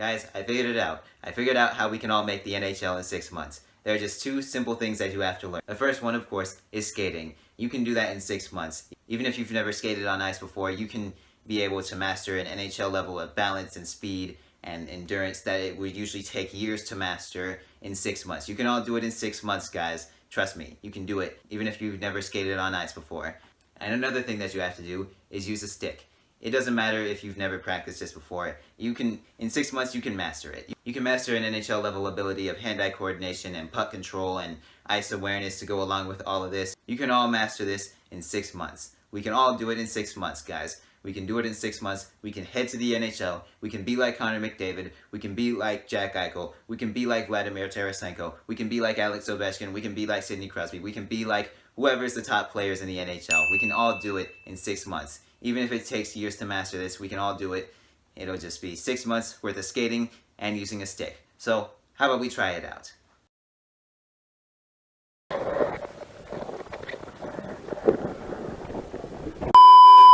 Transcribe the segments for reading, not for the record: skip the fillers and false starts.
Guys, I figured it out. I figured out how we can all make the NHL in 6 months. There are just two simple things that you have to learn. The first one, of course, is skating. You can do that in 6 months. Even if you've never skated on ice before, you can be able to master an NHL level of balance and speed and endurance that it would usually take years to master in 6 months. You can all do it in 6 months, guys. Trust me, you can do it, even if you've never skated on ice before. And another thing that you have to do is use a stick. It doesn't matter if you've never practiced this before. In 6 months, you can master it. You can master an NHL level ability of hand-eye coordination and puck control and ice awareness to go along with all of this. You can all master this in 6 months. We can all do it in 6 months, guys. We can do it in 6 months. We can head to the NHL. We can be like Connor McDavid. We can be like Jack Eichel. We can be like Vladimir Tarasenko. We can be like Alex Ovechkin. We can be like Sidney Crosby. We can be like whoever's the top players in the NHL. We can all do it in 6 months. Even if it takes years to master this, we can all do it. It'll just be 6 months worth of skating and using a stick. So, how about we try it out?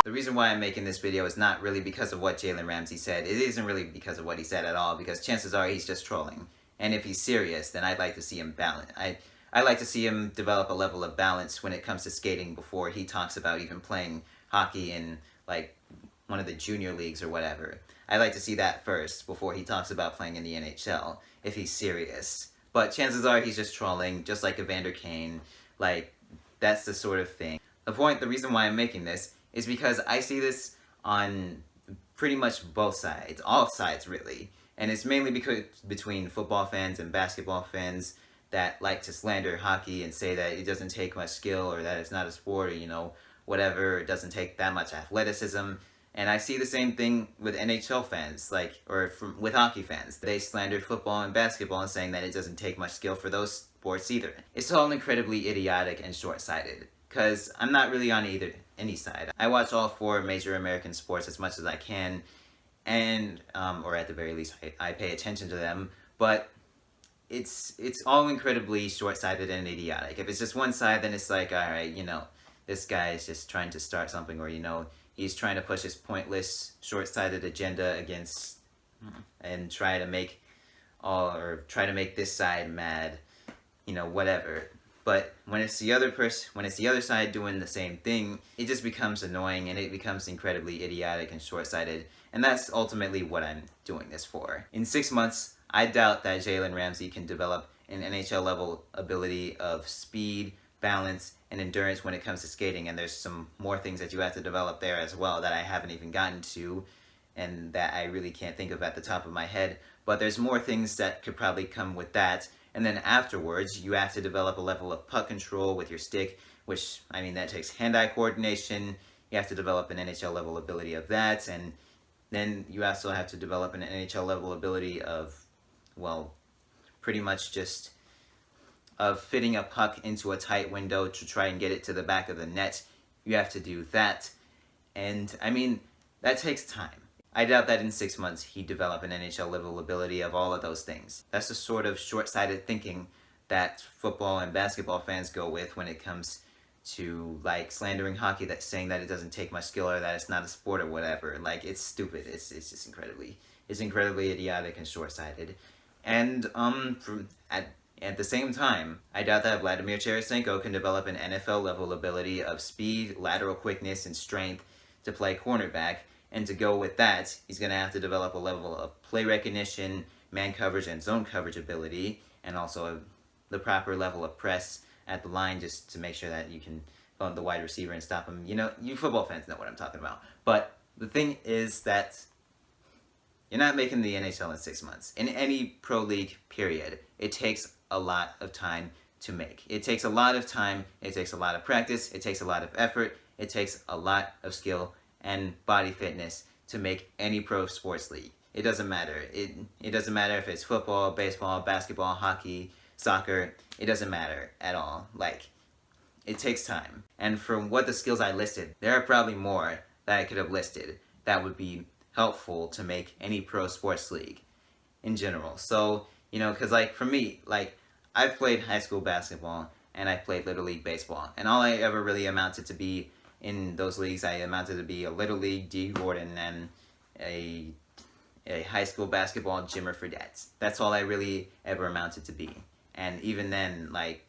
The reason why I'm making this video is not really because of what Jalen Ramsey said. It isn't really because of what he said at all, because chances are he's just trolling. And if he's serious, then I'd like to see him balance. I'd like to see him develop a level of balance when it comes to skating before he talks about even playing hockey in like one of the junior leagues or whatever. I'd like to see that first before he talks about playing in the NHL, if he's serious. But chances are he's just trolling, just like Evander Kane. Like, that's the sort of thing. The reason why I'm making this is because I see this on pretty much both sides, all sides really. And it's mainly because between football fans and basketball fans that like to slander hockey and say that it doesn't take much skill or that it's not a sport or whatever, it doesn't take that much athleticism. And I see the same thing with NHL fans, with hockey fans. They slander football and basketball and saying that it doesn't take much skill for those sports either. It's all incredibly idiotic and short-sighted, because I'm not really on any side. I watch all 4 major American sports as much as I can, and or at the very least I pay attention to them, but it's all incredibly short-sighted and idiotic. If it's just one side, then it's like, alright, this guy is just trying to start something, or he's trying to push his pointless, short-sighted agenda against and try to make this side mad, whatever. But when it's the other side doing the same thing, it just becomes annoying and it becomes incredibly idiotic and short-sighted. And that's ultimately what I'm doing this for. In 6 months, I doubt that Jalen Ramsey can develop an NHL level ability of speed, balance, and endurance when it comes to skating. And there's some more things that you have to develop there as well that I haven't even gotten to and that I really can't think of at the top of my head. But there's more things that could probably come with that. And then afterwards, you have to develop a level of puck control with your stick, which, that takes hand-eye coordination. You have to develop an NHL level ability of that, and then you also have to develop an NHL level ability of, pretty much just of fitting a puck into a tight window to try and get it to the back of the net. You have to do that, and that takes time. I doubt that in 6 months he'd develop an NHL level ability of all of those things. That's the sort of short-sighted thinking that football and basketball fans go with when it comes to slandering hockey, that's saying that it doesn't take much skill or that it's not a sport or whatever. It's stupid. It's just incredibly idiotic and short-sighted. And at the same time, I doubt that Vladimir Tarasenko can develop an NFL level ability of speed, lateral quickness, and strength to play cornerback. And to go with that, he's going to have to develop a level of play recognition, man coverage, and zone coverage ability, and also the proper level of press at the line just to make sure that you can bump the wide receiver and stop him. You football fans know what I'm talking about. But the thing is that you're not making the NHL in 6 months. In any pro league, period, it takes a lot of time to make. It takes a lot of time, it takes a lot of practice, it takes a lot of effort, it takes a lot of skill and body fitness to make any pro sports league. It doesn't matter. It doesn't matter if it's football, baseball, basketball, hockey, soccer. It doesn't matter at all. It takes time. And from what the skills I listed, there are probably more that I could have listed that would be helpful to make any pro sports league in general. So, because for me, I've played high school basketball and I played Little League baseball. And all I ever really amounted to be in those leagues, I amounted to be a Little League D. Gordon and a a high school basketball gymmer for dads. That's all I really ever amounted to be. And even then, like,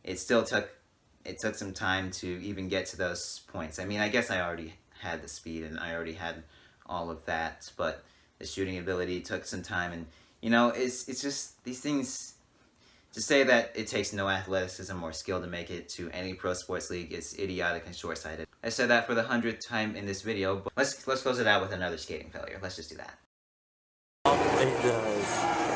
it took some time to even get to those points. I mean, I guess I already had the speed and I already had all of that, but the shooting ability took some time. And you know, it's just these things. To say that it takes no athleticism or skill to make it to any pro sports league is idiotic and short-sighted. I said that for the 100th time in this video, but let's close it out with another skating failure. Let's just do that. It does.